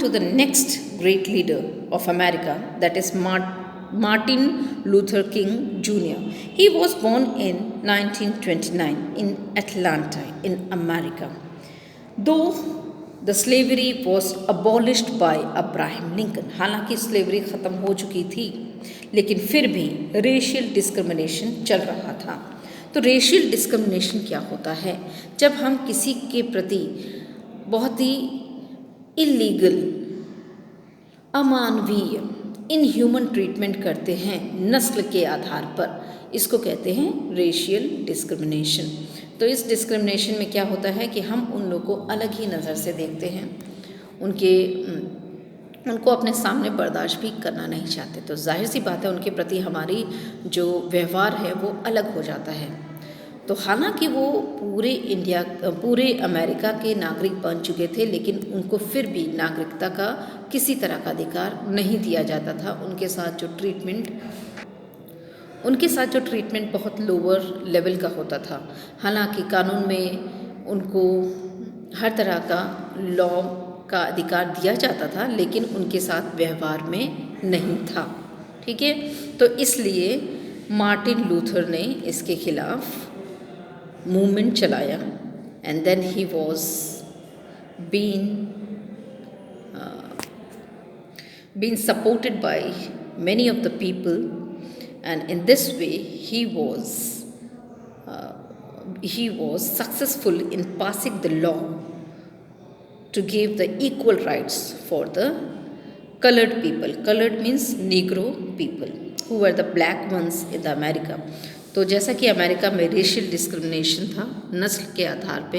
to the next great leader of America, that is Martin Luther King Jr. He was born in 1929 in Atlanta, in America. Though the slavery was abolished by Abraham Lincoln, हालांकि slavery ख़त्म हो चुकी थी, लेकिन फिर भी racial discrimination चल रहा था। तो रेशियल डिस्क्रिमिनेशन क्या होता है? जब हम किसी के प्रति बहुत ही इलीगल, अमानवीय, इनह्यूमन ट्रीटमेंट करते हैं नस्ल के आधार पर, इसको कहते हैं रेशियल डिस्क्रिमिनेशन। तो इस डिस्क्रिमिनेशन में क्या होता है कि हम उन लोगों को अलग ही नज़र से देखते हैं, उनको अपने सामने बर्दाश्त भी करना नहीं चाहते। तो जाहिर सी बात है उनके प्रति हमारी जो व्यवहार है वो अलग हो जाता है। तो हालांकि वो पूरे अमेरिका के नागरिक बन चुके थे, लेकिन उनको फिर भी नागरिकता का किसी तरह का अधिकार नहीं दिया जाता था। उनके साथ जो ट्रीटमेंट बहुत लोअर लेवल का होता था। हालांकि कानून में उनको हर तरह का लॉ का अधिकार दिया जाता था, लेकिन उनके साथ व्यवहार में नहीं था। ठीक है, तो इसलिए मार्टिन लूथर ने इसके खिलाफ मूवमेंट चलाया, and then he was been supported by many of the people, and in this way he was successful in passing the law to give the equal rights for the colored people. Colored means Negro people, who were the black ones in the America. तो जैसा कि America में racial discrimination था, नस्ल के आधार पे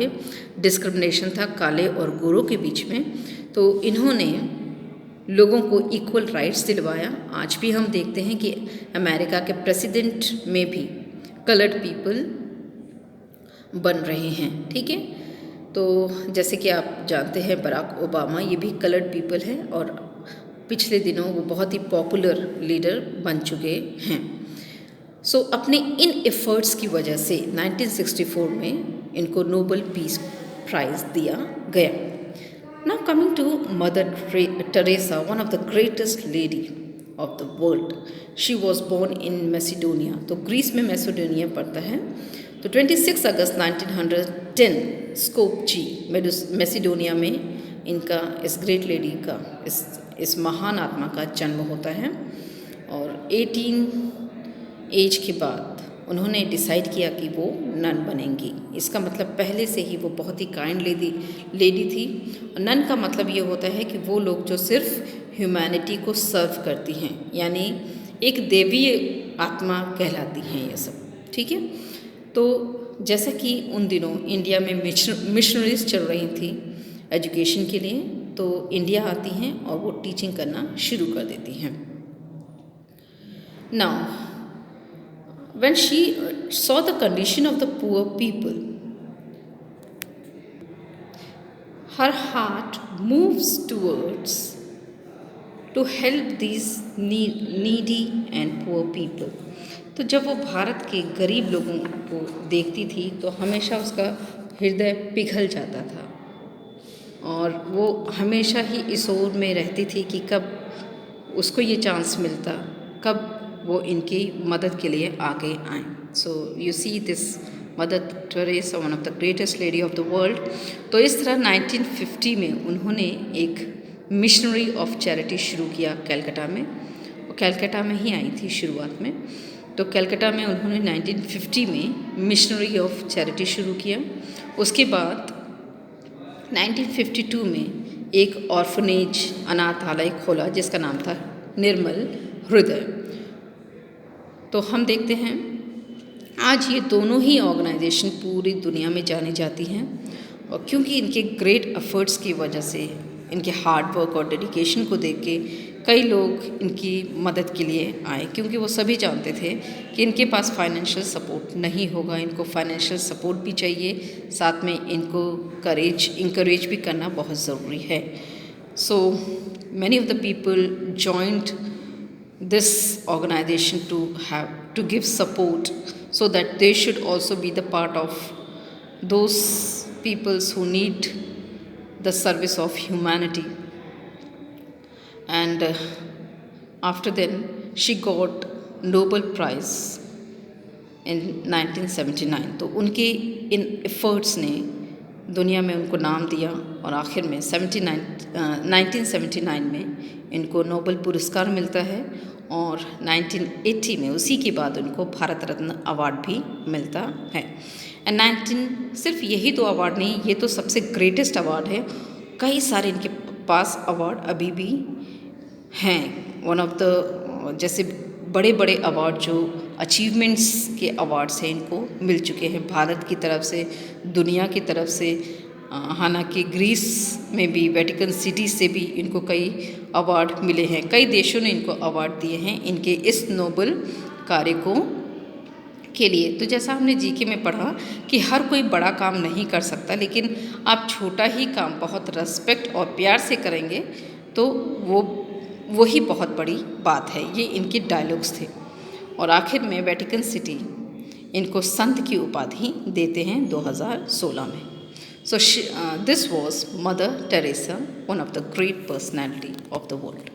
discrimination था काले और गोरों के बीच में, तो इन्होंने लोगों को इक्वल राइट्स दिलवाया। आज भी हम देखते हैं कि अमेरिका के प्रेसिडेंट में भी कलर्ड पीपल बन रहे हैं। ठीक है, तो जैसे कि आप जानते हैं बराक ओबामा ये भी कलर्ड पीपल है, और पिछले दिनों वो बहुत ही पॉपुलर लीडर बन चुके हैं। सो अपने इन एफर्ट्स की वजह से 1964 में इनको नोबेल पीस प्राइज़ दिया गया। Now coming to Mother Teresa, one of the greatest lady of the world. She was born in Macedonia, तो ग्रीस में मैसिडोनिया पड़ता है। तो 26 अगस्त 1910 स्कोपजी मैसिडोनिया में इनका, इस ग्रेट लेडी का, इस महान आत्मा का जन्म होता है। और 18 एज के बाद उन्होंने डिसाइड किया कि वो नन बनेंगी। इसका मतलब पहले से ही वो बहुत ही काइंड लेडी थी। नन का मतलब ये होता है कि वो लोग जो सिर्फ ह्यूमैनिटी को सर्व करती हैं, यानी एक देवीय आत्मा कहलाती हैं ये सब। ठीक है, तो जैसा कि उन दिनों इंडिया में मिशनरीज चल रही थी एजुकेशन के लिए, तो इंडिया आती हैं और वो टीचिंग करना शुरू कर देती हैं। Now when she saw the condition of the poor people, her heart moves towards to help these needy and poor people. तो जब वो भारत के गरीब लोगों को देखती थी तो हमेशा उसका हृदय पिघल जाता था, और वो हमेशा ही इस ओर में रहती थी कि कब उसको ये चांस मिलता, कब वो इनकी मदद के लिए आगे आएँ। So you see this mother Teresa, one of the greatest lady of the world. तो इस तरह 1950 में उन्होंने एक मिशनरी ऑफ चैरिटी शुरू किया कलकत्ता में। वो कलकत्ता में ही आई थी शुरुआत में। तो कलकत्ता में उन्होंने 1950 में मिशनरी ऑफ चैरिटी शुरू किया। उसके बाद 1952 में एक ऑर्फनेज, अनाथालय खोला जिसका नाम था निर्मल हृदय। तो हम देखते हैं आज ये दोनों ही ऑर्गेनाइजेशन पूरी दुनिया में जानी जाती हैं, और क्योंकि इनके ग्रेट एफर्ट्स की वजह से, इनके हार्ड वर्क और डेडिकेशन को देख के कई लोग इनकी मदद के लिए आए, क्योंकि वो सभी जानते थे कि इनके पास फाइनेंशियल सपोर्ट नहीं होगा। इनको फाइनेंशियल सपोर्ट भी चाहिए, साथ में इनको इंकरेज भी करना बहुत ज़रूरी है। So many of the people joined this organization to give support, so that they should also be the part of those peoples who need the service of humanity. and after then she got Nobel Prize in 1979. तो उनके इन efforts ने दुनिया में उनको नाम दिया और आखिर में 1979 में इनको नोबेल पुरस्कार मिलता है और 1980 में उसी के बाद उनको भारत रत्न अवार्ड भी मिलता है। एंड 19 सिर्फ यही तो अवार्ड नहीं, ये तो सबसे ग्रेटेस्ट अवार्ड है, कई सारे इनके पास अवार्ड अभी भी हैं। वन ऑफ द जैसे बड़े बड़े अवार्ड जो अचीवमेंट्स के अवार्ड्स हैं इनको मिल चुके हैं भारत की तरफ से, दुनिया की तरफ से। हालांकि ग्रीस में भी वेटिकन सिटी से भी इनको कई अवार्ड मिले हैं, कई देशों ने इनको अवार्ड दिए हैं इनके इस नोबेल कार्य को के लिए। तो जैसा हमने जीके में पढ़ा कि हर कोई बड़ा काम नहीं कर सकता, लेकिन आप छोटा ही काम बहुत रेस्पेक्ट और प्यार से करेंगे तो वही बहुत बड़ी बात है। ये इनके डायलॉग्स थे। और आखिर में वेटिकन सिटी इनको संत की उपाधि देते हैं 2016 में। So this was mother Teresa, one of the great personality of the world.